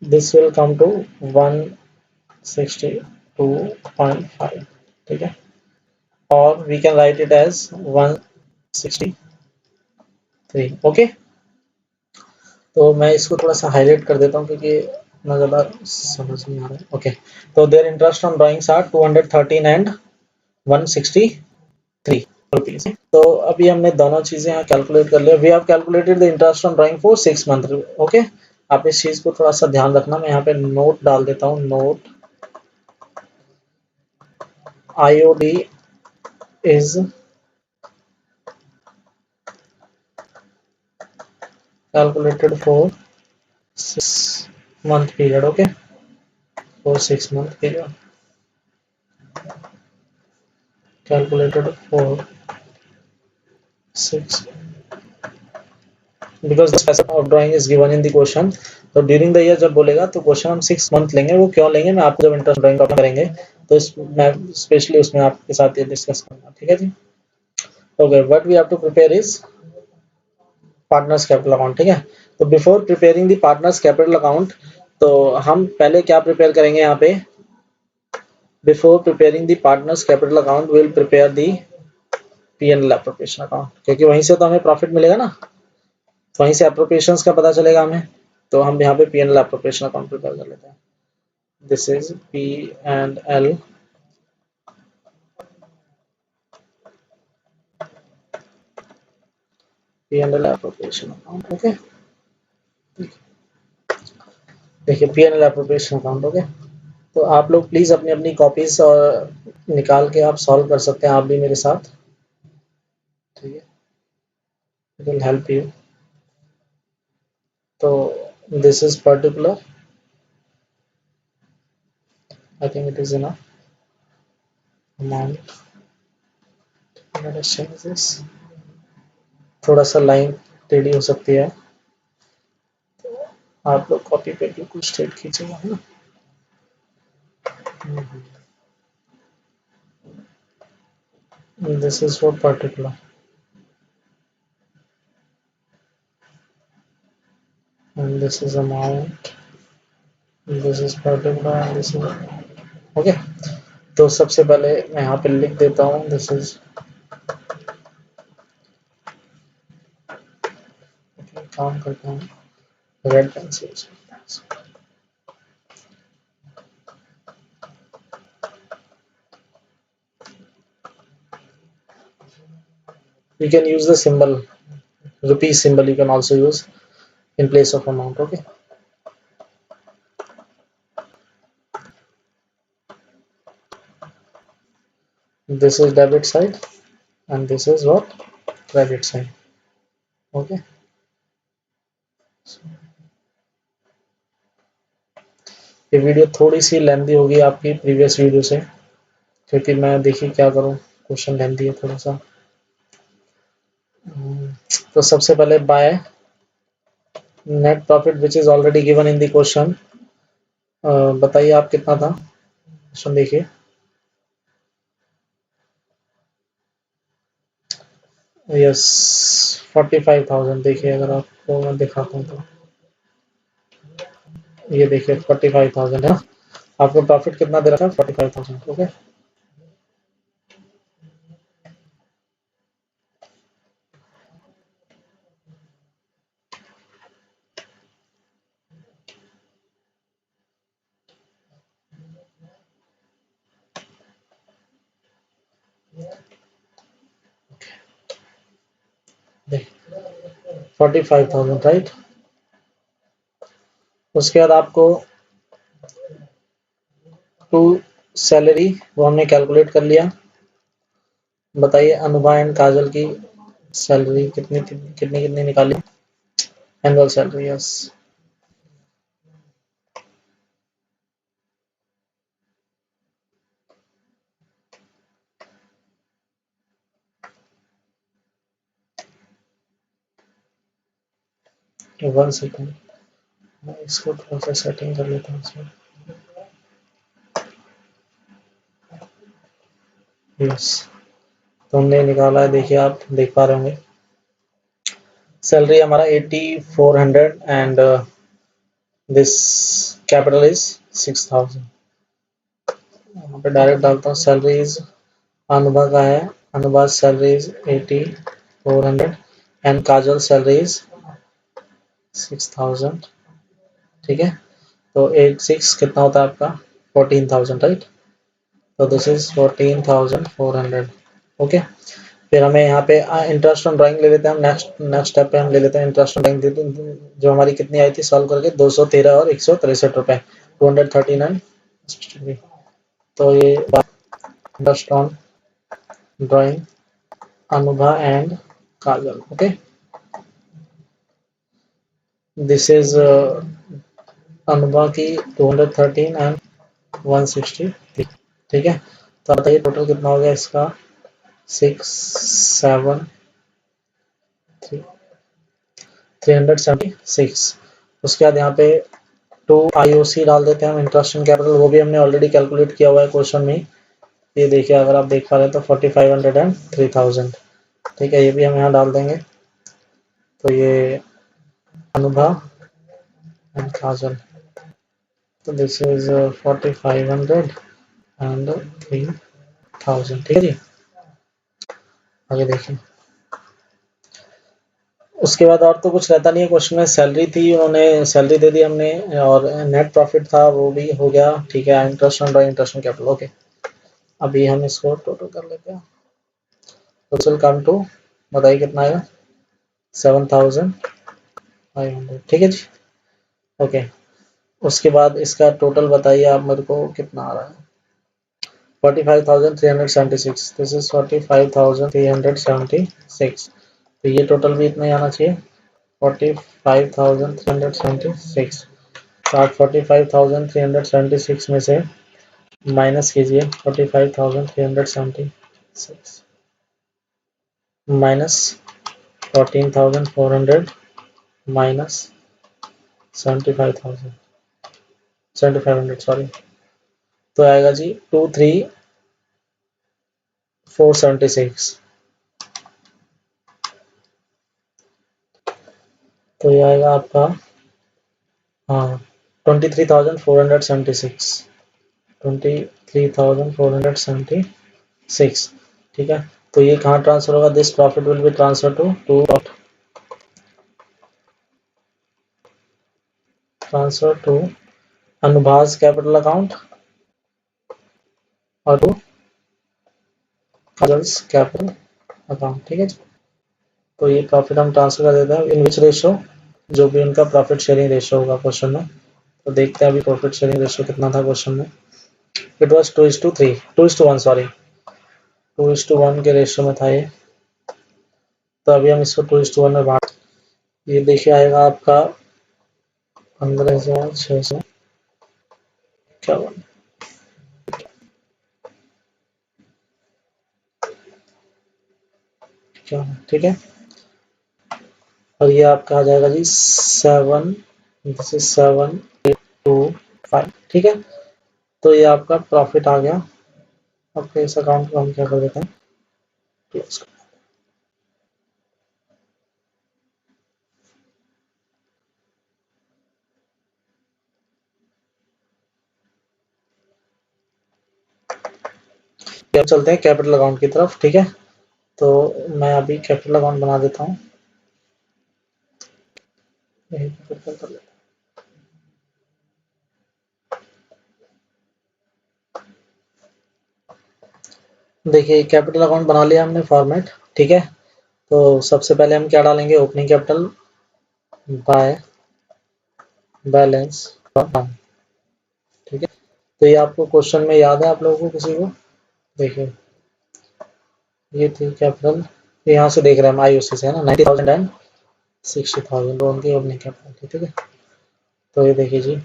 This will come to 162.5, ठीक है। और we can write it as 163, okay. तो मैं इसको थोड़ा सा हाईलाइट कर देता हूँ क्योंकि इतना ज़्यादा समझ नहीं आ रहा है, ओके। तो their interest on drawings are 213 and 163 rupees. तो अभी हमने दोनों चीजें यहाँ कैलकुलेट कर लिया। We have calculated the interest on drawing for 6 month, okay. आप इस चीज को थोड़ा सा ध्यान रखना, मैं यहाँ पे नोट डाल देता हूँ, note IOD is calculated for 6 month period, okay, for 6 month period, calculated for 6, because the specific of drawing is given in the question. तो ड्यूरिंग द ईयर जब बोलेगा तो क्वेश्चन हम 6 मंथ लेंगे, वो क्यों लेंगे मैं आपको जब इंटरेस्ट ड्राइंग का करेंगे तो मैं स्पेशली उसमें आपके साथ ये डिस्कस करूंगा, ठीक है जी। Okay, what we have to prepare is partners capital account, ठीक है। तो before preparing the partners capital account, तो हम पहले क्या प्रिपेयर करेंगे यहाँ पे, before preparing the partners capital account will prepare the P&L appropriation account, क्योंकि वहीं से तो हमें प्रॉफिट मिलेगा ना, वहीं से एप्रोप्रिएशंस का पता चलेगा हमें। तो हम यहाँ पे P&L एप्रोप्रिएशन अकाउंट प्रिपेयर कर लेते हैं। This is P&L appropriation account, okay. देखिए P&L एप्रोप्रिएशन अकाउंट, ओके। तो आप लोग प्लीज अपनी अपनी कॉपीज और निकाल के आप सॉल्व कर सकते हैं, आप भी मेरे साथ, ठीक है, इट विल हेल्प यू। तो this is particular, I think it is enough amount, थोड़ा सा लाइन टेढ़ी हो सकती है, आप लोग कॉपी पे बिल्कुल स्ट्रेट खींचेगा, है ना। This is for particular, and this is amount, this is particular and this is, okay। तो सबसे पहले मैं यहाँ पे लिख देता हूँ, दिस इज, काम करता हूँ रेड पेंसिल से, you can use the symbol, rupee symbol you can also use in place of amount, okay। This is debit side and this is what, credit sign. Okay, ये video थोड़ी सी lengthy होगी आपकी previous video से, क्योंकि मैं देखिए क्या करूं, क्वेश्चन लेंथी है थोड़ा सा। तो सबसे पहले by net profit which is already given in the question, बताइए आप कितना था क्वेश्चन, देखिए। यस 45,000। देखिए अगर आपको मैं दिखाता हूँ तो ये देखिए 45,000 है ना, आपको प्रॉफिट कितना दे रखा है 45,000। ओके, देख 45,000 राइट। उसके बाद आपको टू सैलरी वो हमने कैलकुलेट कर लिया। बताइए अनुभा एंड काजल की सैलरी कितनी कितनी कितनी निकाली, एनुअल सैलरी। यस 1 सेकेंड, मैं इसको थोड़ा सा सेटिंग कर लेता हूँ इसमें। यस, तो हमने निकाला है, देखिए आप देख पा रहे होंगे सैलरी हमारा 8400 एंड दिस कैपिटल इज 6000। यहाँ पे डायरेक्ट डालता हूँ, सैलरीज अनुभा का है, Anubha salaries 8400 and Kajal salaries 6000। ठीक है, तो 86 कितना होता है आपका 14,000 राइट। तो दिस इज 14,400। ओके, फिर हमें यहाँ पे इंटरेस्ट ऑन ड्राइंग ले लेते हैं हम, नेक्स्ट स्टेप पे हम ले लेते हैं इंटरेस्ट ऑन ड्राइंग, जो हमारी कितनी आई थी सॉल्व करके 213 और 163 रुपए, 239। तो ये interest on drawing Anubha and Kajal. Okay, this is Anubha की 213 एंड 160। ठीक है, तो बताइए टोटल कितना हो गया इसका 376। उसके बाद यहाँ पे टू IOC डाल देते हैं हम, इंटरेस्ट इन कैपिटल, वो भी हमने ऑलरेडी कैलकुलेट किया हुआ है क्वेश्चन में। ये देखिए अगर आप देख पा रहे हैं तो 4500 एंड 3000। ठीक है, ये भी हम यहाँ डाल देंगे। तो ये अनुभा एंड काजल, तो दिस इज 4500 एंड 3000। ठीक है जी, आगे देखिए। उसके बाद और तो कुछ रहता नहीं है क्वेश्चन में, सैलरी थी, उन्होंने सैलरी दे दी हमने, और नेट प्रॉफिट था वो भी हो गया। ठीक है, interest on drawing, interest on capital. Okay, अभी हम इसको टोटल कर लेते हैं, टोटल कम टू, बताइए कितना आएगा 7,500। ठीक है जी, ओके। उसके बाद इसका टोटल बताइए आप मेरे को कितना आ रहा है 45,376। This is 45,376। तो ये टोटल भी इतना ही आना चाहिए 45,376। तो आप 45,376 में से माइनस कीजिए 45,376 माइनस 14,400 माइनस 75,000 सॉरी, तो आएगा जी 23,476। तो ये आएगा आपका, हाँ 23,476, 23,476। ठीक है, तो ये कहाँ ट्रांसफर होगा, this profit will be transfer to Anubha capital account और टू काजल्स कैपिटल अकाउंट। ठीक है जी, तो ये प्रॉफिट हम ट्रांसफर कर देते हैं इन विच रेशो, जो भी उनका प्रॉफिट शेयरिंग रेशो होगा क्वेश्चन में। तो देखते हैं अभी प्रॉफिट शेयरिंग रेशो कितना था क्वेश्चन में। इट वाज 2:3, 2:1 सॉरी, 2:1 के रेशो में था ये। तो अभी हम इसको 2:1 में बांट, ये देखिए आएगा आपका 15,651, ठीक है। और ये आपका आ जाएगा जी 7, ठीक है। तो ये आपका प्रॉफिट आ गया। आपके इस अकाउंट को हम क्या कर देते हैं, क्लोज कर। अब चलते हैं कैपिटल अकाउंट की तरफ, ठीक है। तो मैं अभी कैपिटल अकाउंट बना देता हूँ, यही कैपिटल कर लेता हूँ। देखिए कैपिटल अकाउंट बना लिया हमने फॉर्मेट, ठीक है। तो सबसे पहले हम क्या डालेंगे, ओपनिंग कैपिटल बाय बैलेंस, ठीक है। तो ये आपको क्वेश्चन में याद है आप लोगों को किसी को, देखिए ये थी कैपिटल, यहाँ से देख रहे हैं हम IOC से है ना, 90,000 एंड 60,000 लोन की ओपनिंग कैपिटल, ठीक है। तो ये देखिए जी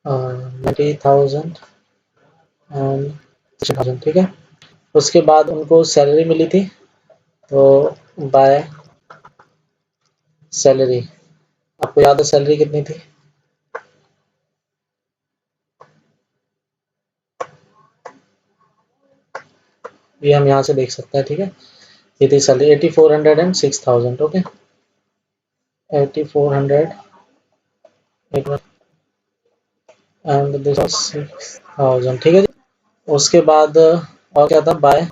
90,000 एंड 60,000, ठीक है। उसके बाद उनको सैलरी मिली थी, तो बाय सैलरी, आपको याद है सैलरी कितनी थी, ये हम यहाँ से देख सकते हैं, ठीक है। ये थी salary 8400 and 6000, okay 8400 and this 6000, ठीक है जी। उसके बाद और क्या था, बाय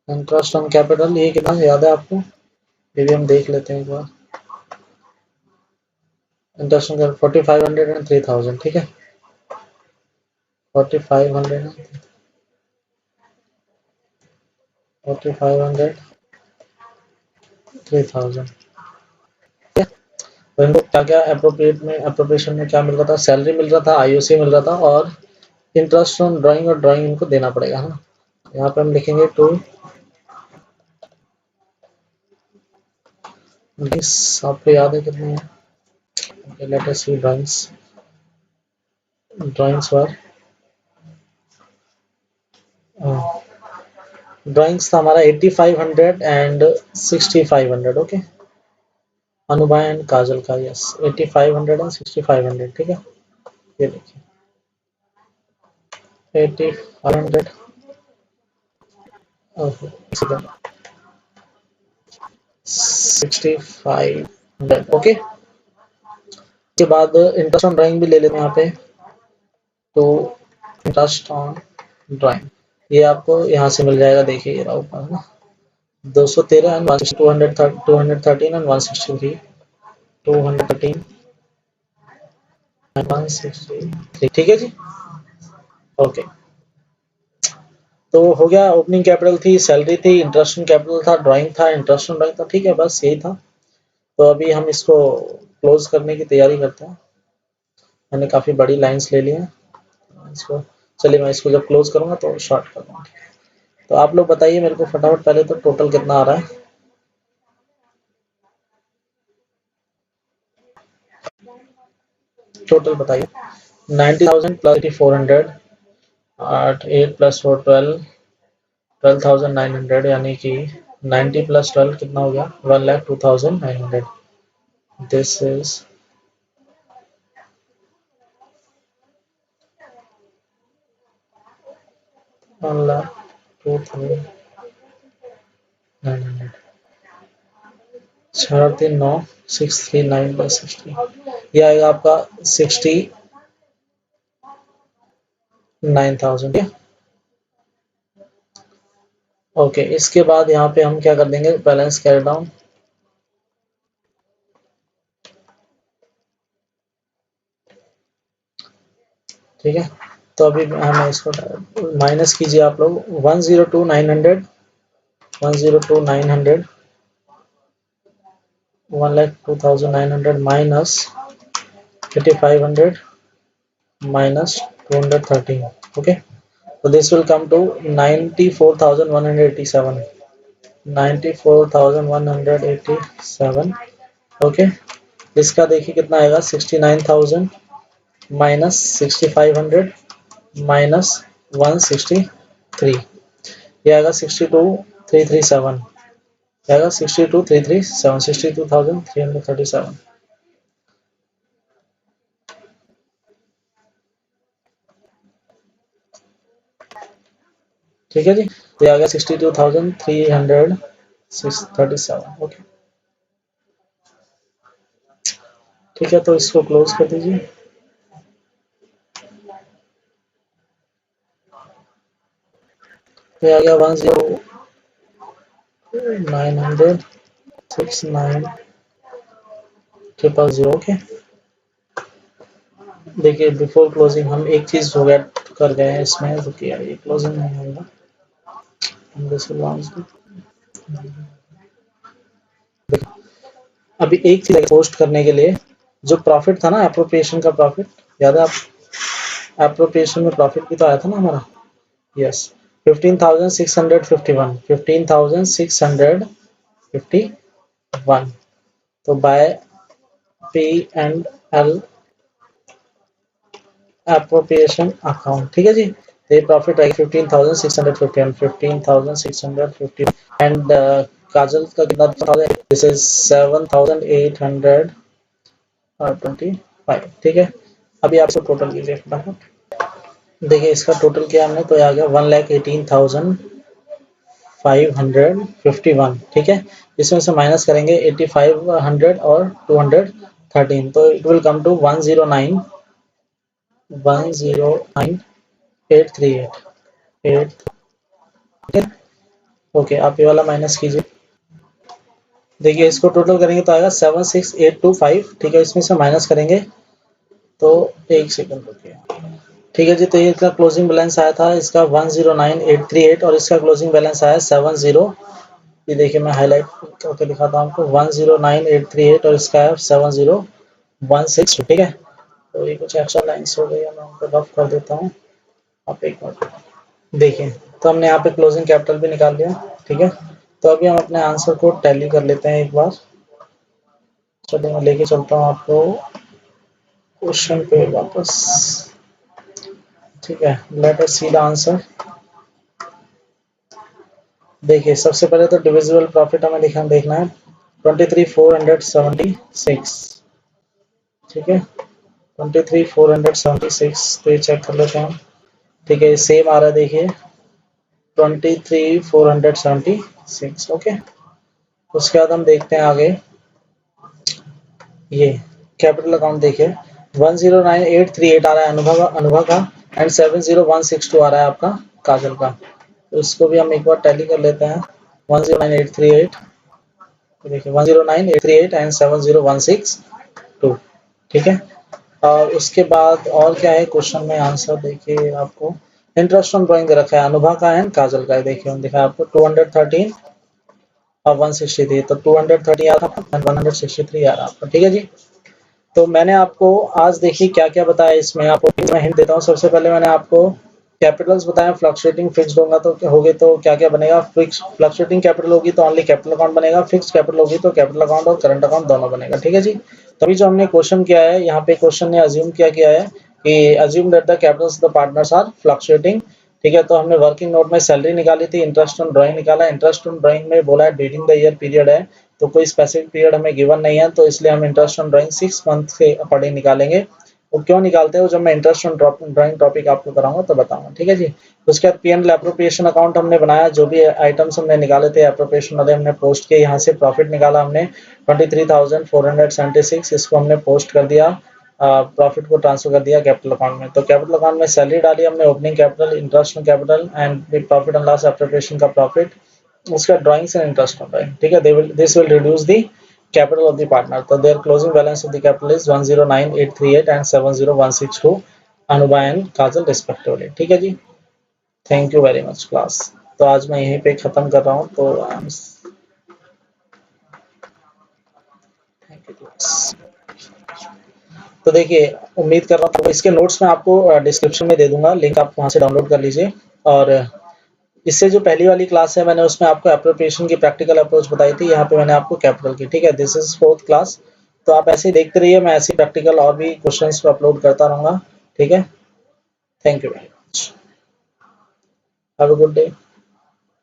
इंटरेस्ट ऑन कैपिटल, ये कितना याद है आपको, ये भी हम देख लेते हैं एक बार। इंटरेस्ट ऑन 4500 एंड 3000, ठीक है 4500 3000, तो इनको क्या क्या अप्रोप्रिएशन में क्या मिल रहा था, सैलरी मिल रहा था, IOC मिल रहा था, और इंटरेस्ट ऑन ड्राइंग, और ड्राइंग इनको देना पड़ेगा, है ना। यहाँ पे हम लिखेंगे टू दिस, आपको याद है कितने हैं, लेट अस सी ड्राइंग्स वर, ड्राइंग्स था हमारा 8500 एंड 6500, ओके। अनुभा एंड काजल का, यस 8500 एंड 6500, ठीक है। ये देखिए 8500 6500, ओके। के बाद इंटरेस्ट ऑन ड्राइंग भी ले लेते हैं यहाँ पे, तो इंटरेस्ट ऑन ड्राइंग ये आपको यहाँ से मिल जाएगा, देखिए ये रहा ऊपर ना 213 एंड 213 एंड 163, 213 एंड 163, ठीक है जी, ओके। तो हो गया, ओपनिंग कैपिटल थी, सैलरी थी, इंटरेस्ट ऑन कैपिटल था, ड्राइंग था, इंटरेस्ट ऑन ड्राइंग था, ठीक है, बस यही था। तो अभी हम इसको क्लोज करने की तैयारी करते हैं। मैंने काफ़ी बड़ी लाइंस ले ली हैं इसको, चलिए मैं इसको जब क्लोज करूँगा तो शॉर्ट कर दूँगा। तो आप लोग बताइए मेरे को फटाफट पहले तो टोटल कितना आ रहा है, टोटल बताइए। 90,000 प्लस 8400, 8 प्लस 4 12, 12,900, यानी कि 90 प्लस 12 कितना हो गया, 1,02,900। दिस इज 1,02,900, 639 639 बाई 60, ये आएगा आपका 69,000, ओके। इसके बाद यहाँ पे हम क्या कर देंगे, बैलेंस कैरी डाउन, ठीक है। तो अभी हमें इसको माइनस कीजिए आप लोग, 1,02,900, 1,02,900, 1,02,900 minus 8,500 minus 213, okay, so this will come to 94,187, 94,187। Okay, इसका देखिए कितना आएगा 69,000 माइनस 6,500 माइनस 163, ये आएगा 62,337, आएगा 62,337, 62,337। ठीक है जी, ये आ गया 62,337। ओके, ठीक है, तो इसको क्लोज कर दीजिए। ये आ गया 10,969,000। ओके, देखिए बिफोर क्लोजिंग हम एक चीज हो गया कर गए हैं इसमें, रुकिए ये क्लोजिंग नहीं होगा। अभी एक चीज पोस्ट करने के लिए जो प्रॉफिट था ना, एप्रोप्रिएशन का प्रॉफिट, याद है आप, एप्रोप्रिएशन में प्रॉफिट भी तो आया था ना हमारा। यस, 15,651, 15,651। तो by P and L appropriation account, ठीक है जी। तो ये प्रॉफिट आएगी 15,651, 15,650 एंड काजल का कितना था, दिस इज 7,825। ठीक है, अभी आप इसको टोटल कीजिए फटाफट। देखिए इसका टोटल किया हमने तो आ गया 1,18,551। ठीक है, इसमें से माइनस करेंगे 8,500 और 213, तो it will come to 109,838। Okay, आप ये वाला माइनस कीजिए। देखिए इसको टोटल करेंगे तो आएगा 76,825। ठीक है, इसमें से माइनस करेंगे तो एक सेकंड रुकिए। ठीक है जी, तो ये इसका क्लोजिंग बैलेंस आया था इसका 109,838 और इसका क्लोजिंग बैलेंस आया 70। ये देखिए मैं हाईलाइट करके दिखाता हूँ आपको, 109,838 और इसका है 70,162। ठीक है, तो ये कुछ एक्स्ट्रा लाइन्स हो गई है, मैं उनको रफ कर देता हूँ। आप एक मिनट देखिए, तो हमने यहाँ पे क्लोजिंग कैपिटल भी निकाल लिया। ठीक है, तो अभी हम अपने आंसर को टैली कर लेते हैं एक बार। चलिए मैं लेके चलता हूँ आपको क्वेश्चन पे वापस। ठीक है, let us see the answer. देखिए सबसे पहले तो डिविजिबल प्रॉफिट हमें देखना है 23,476। ठीक है, 23,476, तो ये चेक कर लेते हैं हम। ठीक है, सेम आ रहा है देखिए 23,476। ओके, उसके बाद हम देखते हैं आगे, ये कैपिटल अकाउंट देखिए 109,838 आ रहा है अनुभव का एंड 70,162 आ रहा है आपका काजल का। तो इसको भी हम एक बार टैली कर लेते हैं। 109,838, देखिए 109,838 एंड 70,162। ठीक है, और उसके बाद और क्या है क्वेश्चन में आंसर, देखिए आपको इंटरेस्ट ऑन ड्राइंग दे रखा है अनुभा का एंड काजल का। देखिए हम दिखाया आपको 213 और 163, तो 230 आ रहा है 163 आ रहा है आपका। ठीक है जी, तो मैंने आपको आज देखिए क्या क्या बताया इसमें, आपको मैं हिंट देता हूँ। सबसे पहले मैंने आपको कैपिटल्स बताया, फ्लक्चुएटिंग फिक्स्ड होगा तो होगे तो क्या क्या बनेगा, फिक्स फ्लक्चुएटिंग कैपिटल होगी तो ओनली कैपिटल अकाउंट बनेगा, फिक्स्ड कैपिटल होगी तो कैपिटल अकाउंट और करंट अकाउंट दोनों बनेगा। ठीक है जी, तभी जो हमने क्वेश्चन किया है यहाँ पे, क्वेश्चन ने अज्यूम क्या किया है कि assume that the capitals of the partners are fluctuating. ठीक है, तो हमने वर्किंग नोट में सैलरी निकाली थी, इंटरेस्ट ऑन ड्राइंग निकाला, इंटरेस्ट ऑन ड्राइंग में बोला है ड्यूरिंग द ईयर पीरियड है, तो कोई स्पेसिफिक पीरियड हमें गिवन नहीं है, तो इसलिए हम इंटरेस्ट ऑन ड्राइंग 6 मंथ के अकॉर्डिंग निकालेंगे। वो क्यों निकालते हैं वो जब मैं इंटरेस्ट ऑन ड्राइंग टॉपिक आपको कराऊंगा तो बताऊंगा। ठीक है जी, उसके बाद पी एंड एप्रोप्रिएशन अकाउंट हमने बनाया, जो भी आइटम्स हमने निकाले थे एप्रोप्रिएशन वाले हमने पोस्ट किए, यहाँ से प्रॉफिट निकाला हमने 23,476, इसको हमने पोस्ट कर दिया, प्रॉफिट को ट्रांसफर कर दिया कैपिटल अकाउंट में। तो कैपिटल अकाउंट में सैलरी डाली हमने, opening capital, interest on capital and profit and loss appropriation का प्रॉफिट, उसका drawings and interest on drawing. ठीक है, this will reduce the capital of the partner. So their closing balance of the capital is 109,838 and 70,162 Anubha and Kajal respectively. ठीक है जी, thank you very much class. तो आज मैं यहीं पे खत्म कर रहा हूँ, तो थैंक यू क्लास। तो देखिए उम्मीद कर रहा हूँ इसके नोट्स में आपको डिस्क्रिप्शन में दे दूंगा लिंक, आप वहाँ से डाउनलोड कर लीजिए और इससे जो पहली वाली क्लास है मैंने उसमें आपको एप्रोप्रिएशन की प्रैक्टिकल अप्रोच बताई थी, यहाँ पे मैंने आपको कैपिटल की, ठीक है। This is 4th class. तो आप ऐसे ही देखते रहिए, मैं ऐसी प्रैक्टिकल और भी क्वेश्चंस अपलोड करता रहूँगा, ठीक है। Thank you very much, have a good day.